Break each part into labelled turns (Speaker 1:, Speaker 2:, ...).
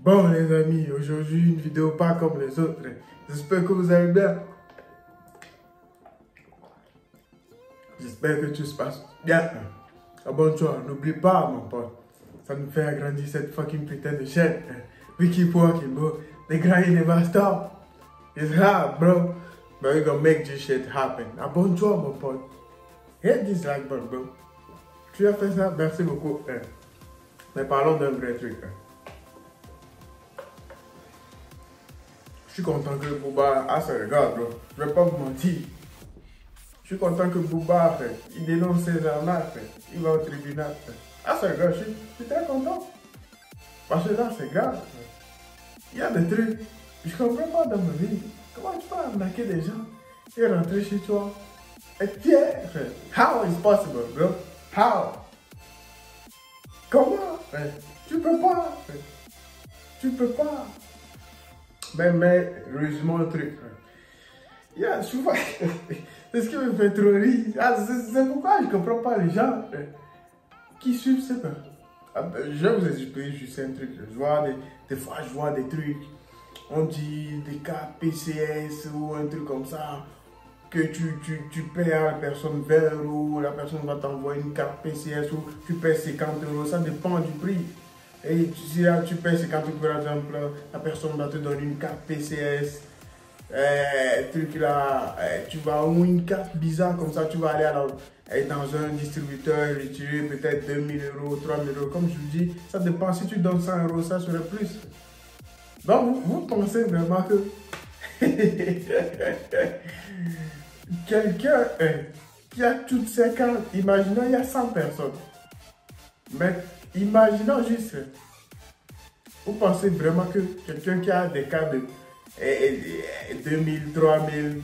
Speaker 1: Bon les amis, aujourd'hui une vidéo pas comme les autres. J'espère que vous allez bien. J'espère que tout se passe bien. Abonne-toi, n'oublie pas mon pote. Ça nous fait agrandir cette fucking putain de chaîne. We keep walking bro. The grind never stop. It's hard bro. But we gonna make this shit happen. Abonne-toi mon pote. Hit this like button bro. Tu as fait ça, merci beaucoup. Mais parlons d'un vrai truc. Je suis content que Booba a ce regard, bro. Je vais pas vous mentir. Je suis content que Booba, il dénonce ses arnaques, il va au tribunal. Ah, ce regard, je suis très content. Parce que là, c'est grave. Il y a des trucs, je comprends pas dans ma vie. Comment tu peux arnaquer des gens et rentrer chez toi? Être fier, frère. How is possible, bro? How? Comment, frère? Tu peux pas, frère. Tu peux pas. Mais heureusement le truc. Yeah, souvent, c'est ce qui me fait trop rire. Ah, c'est pourquoi je ne comprends pas les gens qui suivent ça. Je vais vous expliquer juste un truc. Je vois des fois, je vois des trucs. On dit des cas PCS ou un truc comme ça. Que tu payes à la personne 20 €, la personne va t'envoyer une carte PCS ou tu payes 50 €. Ça dépend du prix. Et si tu payes 50 € par exemple, la personne va te donner une carte PCS, truc là, tu vas ou une carte bizarre comme ça, tu vas aller dans un distributeur, retirer peut-être 2000 €, 3000 €, comme je vous dis, ça dépend, si tu donnes 100 €, ça serait plus. Donc vous pensez vraiment que quelqu'un qui a toutes ces cartes, imaginons il y a 100 personnes, mais imaginons juste, vous pensez vraiment que quelqu'un qui a des cas de 2000, 3000,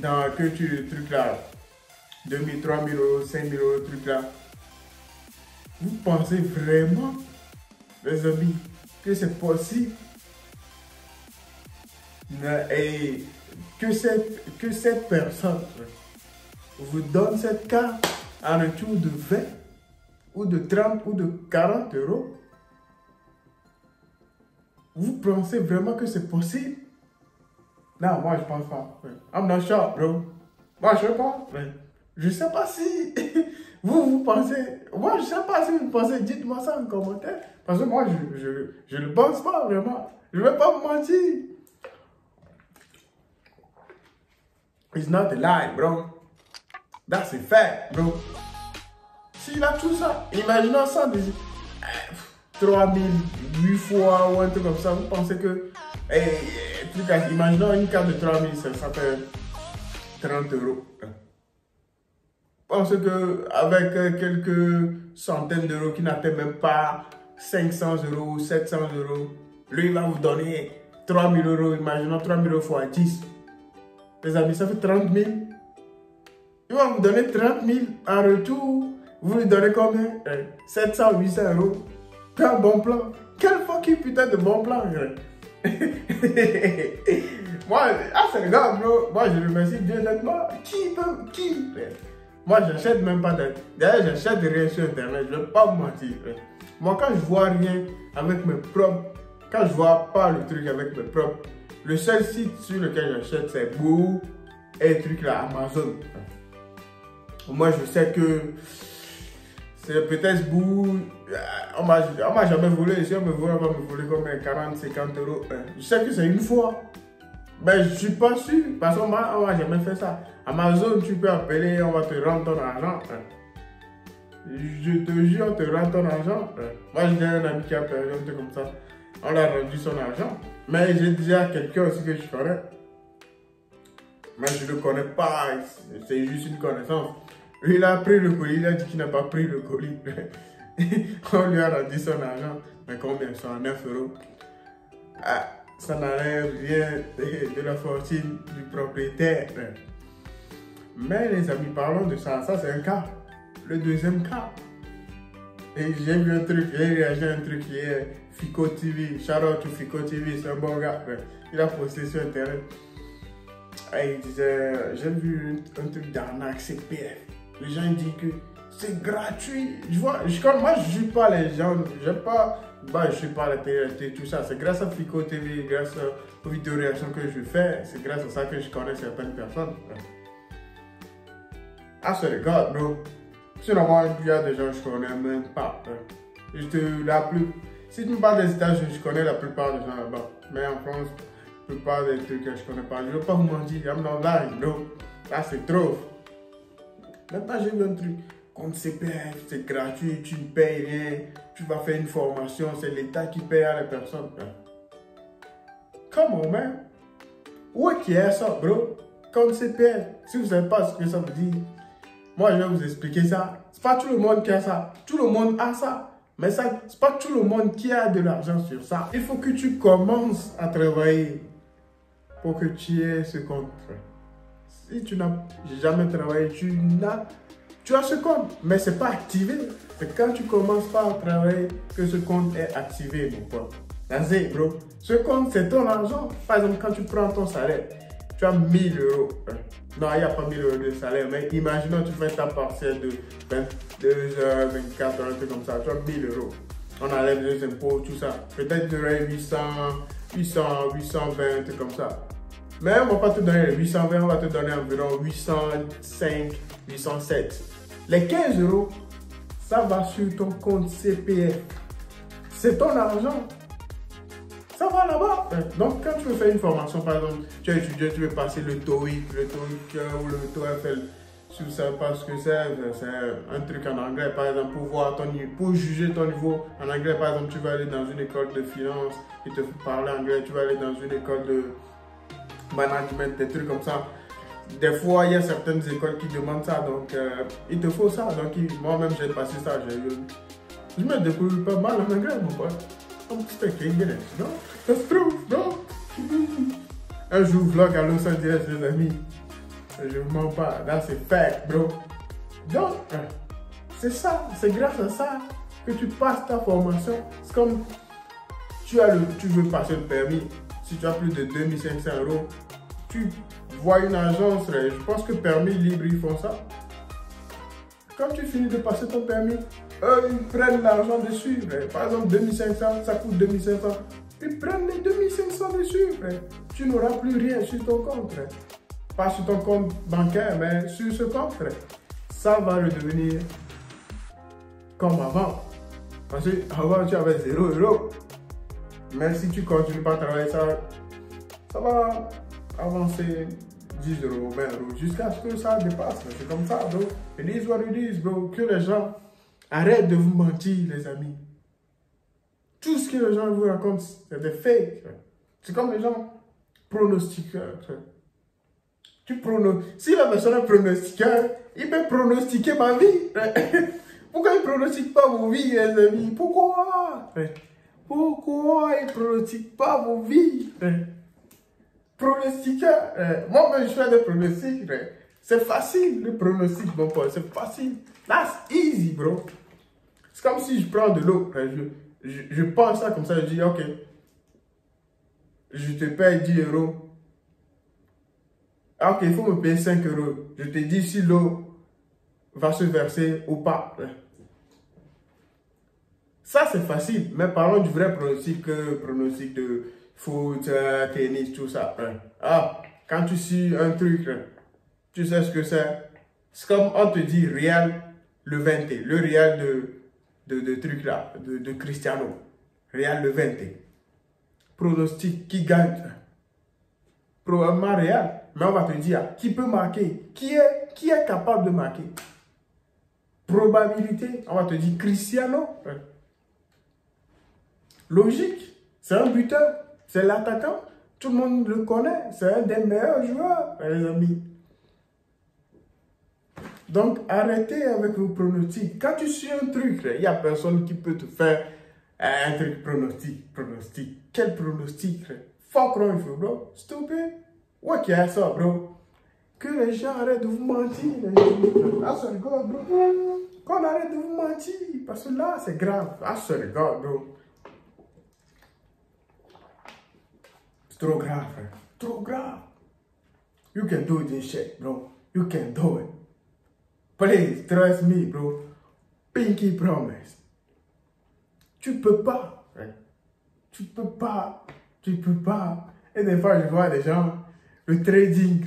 Speaker 1: dans que tu le truc là, 2000, 3000 €, 5000 €, truc là, vous pensez vraiment, les amis, que c'est possible et que cette personne vous donne cette carte en retour de 20 ou de 30 ou de 40 €? Vous pensez vraiment que c'est possible? Non, moi je pense pas. I'm not sure, bro. Moi je sais pas. Je sais pas si vous pensez. Moi je sais pas si vous pensez. Dites-moi ça en commentaire. Parce que moi je ne pense pas vraiment. Je vais pas vous mentir. It's not a lie, bro. That's a fact, bro. S'il a tout ça, imaginons ça, 3000, 8 fois ou un truc comme ça, vous pensez que, imaginons une carte de 3000, ça fait 30 €. Vous pensez qu'avec quelques centaines d'euros qui n'atteignent même pas 500 €, 700 €, lui il va vous donner 3000 €, imaginons 3000 € fois 10. Les amis, ça fait 30 000. Il va vous donner 30 000 en retour. Vous lui donnez combien? 700, 800 €. Quel bon plan. Quel fucking putain de bon plan. Moi, c'est grave, bro. Moi, je remercie Dieu honnêtement. Qui? Moi, j'achète même pas d'ailleurs, j'achète rien sur Internet. Je ne vais pas vous mentir. Moi, quand je vois rien avec mes propres, quand je vois pas le truc avec mes propres, le seul site sur lequel j'achète, c'est Boo et le truc là, Amazon. Moi, je sais que c'est peut-être Boo. On m'a jamais volé. Si on me vole, on va me voler comme 40, 50 €. Je sais que c'est une fois. Mais je suis pas sûr. Parce qu'on m'a jamais fait ça. Amazon, tu peux appeler, on va te rendre ton argent. Je te jure, on te rend ton argent. Moi, j'ai un ami qui a perdu un truc comme ça. On a rendu son argent. Mais j'ai déjà quelqu'un aussi que je connais. Mais je ne le connais pas. C'est juste une connaissance. Lui, il a pris le colis. Il a dit qu'il n'a pas pris le colis. On lui a rendu son argent. Mais combien? 109 €. Ah, ça n'enlève rien de la fortune du propriétaire. Mais les amis, parlons de ça. Ça, c'est un cas. Le deuxième cas. Et j'ai vu un truc, j'ai réagi à un truc hier. Fico TV, shout out to Fico TV, c'est un bon gars. Il a posté sur internet. Et il disait, j'ai vu un truc d'arnaque CPF. Les gens disent que c'est gratuit. Moi je ne juge pas les gens, j'aime pas Bah, je suis pas à la télé, tout ça. C'est grâce à Fico TV, grâce aux vidéos réactions que je fais. C'est grâce à ça que je connais certaines personnes. I swear to God, bro. Sinon, il y a des gens que je connais même pas. Si tu me parles des États-Unis, je connais la plupart des gens là-bas. Mais en France, la plupart des trucs que je connais pas. Je ne veux pas vous mentir, I'm not lying, bro. Là, c'est trop. Maintenant, j'ai vu un truc. Compte CPF, c'est gratuit, tu ne payes rien. Tu vas faire une formation, c'est l'État qui paye à la personne. Come on, man. Où est-ce qu'il y a ça, bro? Compte CPF. Si vous ne savez pas ce que ça veut dire, moi, je vais vous expliquer ça. C'est pas tout le monde qui a ça. Tout le monde a ça. Mais ça, c'est pas tout le monde qui a de l'argent sur ça. Il faut que tu commences à travailler pour que tu aies ce compte. Si tu n'as jamais travaillé, tu as ce compte, mais ce n'est pas activé. C'est quand tu commences pas à travailler que ce compte est activé, mon pote. That's it, bro. Ce compte, c'est ton argent. Par exemple, quand tu prends ton salaire, tu as 1000 euros. Non, il n'y a pas 1000 euros de salaire, mais imaginons que tu fais ta partielle de 22 heures, 24 heures, un truc comme ça. Tu as 1000 euros. On enlève les impôts, tout ça. Peut-être tu aurais 820, un truc comme ça. Mais on ne va pas te donner les 820, on va te donner environ 805, 807. Les 15 euros, ça va sur ton compte CPF. C'est ton argent. Ça va là-bas. Donc, quand tu veux faire une formation, par exemple, tu es étudiant, tu veux passer le TOEIC ou le TOEFL, si vous ne savez pas ce que c'est un truc en anglais, par exemple, pour juger ton niveau en anglais. Par exemple, tu vas aller dans une école de finance, ils te font parler anglais, tu vas aller dans une école de management, des trucs comme ça. Des fois, il y a certaines écoles qui demandent ça, donc il te faut ça. Donc, moi-même, j'ai passé ça. Je me débrouille pas mal en anglais, mon pote. I'm speaking English, no? That's true, no? Un jour, vlog à Los Angeles, les amis. Je ne mens pas. Là, c'est fact, bro. Donc, c'est ça. C'est grâce à ça que tu passes ta formation. C'est comme tu veux passer le permis. Si tu as plus de 2500 euros, tu vois une agence. Je pense que Permis Libre, ils font ça. Quand tu finis de passer ton permis, eux, ils prennent l'argent dessus. Par exemple, 2500, ça coûte 2500. Ils prennent les 2500 dessus. Tu n'auras plus rien sur ton compte. Pas sur ton compte bancaire, mais sur ce compte. Ça va redevenir comme avant. Parce qu'avant, tu avais 0 euros. Mais si tu continues pas à travailler, ça va avancer 10 euros, 20 euros, jusqu'à ce que ça dépasse. C'est comme ça, bro. It is what it is, bro. Que les gens arrêtent de vous mentir, les amis. Tout ce que les gens vous racontent, c'est des fakes. C'est comme les gens pronostiqueurs. Si la personne est pronostiqueur, il peut pronostiquer ma vie. Pourquoi il ne pronostique pas vos vies, les amis? Pourquoi? Pourquoi il ne pronostique pas vos vies? Pronostiqueur. Moi-même, je fais des pronostics. C'est facile, le pronostic, mon pote. C'est facile. That's easy, bro. C'est comme si je prends de l'eau. Je pense ça comme ça. Je dis, OK, je te paye 10 euros. OK, il faut me payer 5 euros. Je te dis si l'eau va se verser ou pas. Ça, c'est facile. Mais parlons du vrai pronostic de foot, tennis, tout ça. Ah, quand tu suis un truc, tu sais ce que c'est. C'est comme on te dit Real le 20, le Real de truc là, de Cristiano. Real le 20. Pronostic, qui gagne? Probablement Real. Mais on va te dire, qui peut marquer? Qui est capable de marquer? Probabilité, on va te dire Cristiano. Logique, c'est un buteur. C'est l'attaquant, tout le monde le connaît, c'est un des meilleurs joueurs, les amis. Donc, arrêtez avec vos pronostics. Quand tu suis un truc, il n'y a personne qui peut te faire un truc pronostic. Quel pronostic? Fuck wrong, bro. Stupid. Ouais, qui a ça, bro? Que les gens arrêtent de vous mentir, les gens. Ah, ça rigole, bro. Qu'on arrête de vous mentir, parce que là, c'est grave. Ah, ça rigole, bro. Trop grave, frère. Trop grave. You can do this shit, bro. You can do it. Please, trust me, bro. Pinky promise. Tu peux pas. Ouais. Tu peux pas. Tu peux pas. Et des fois, je vois des gens, le trading.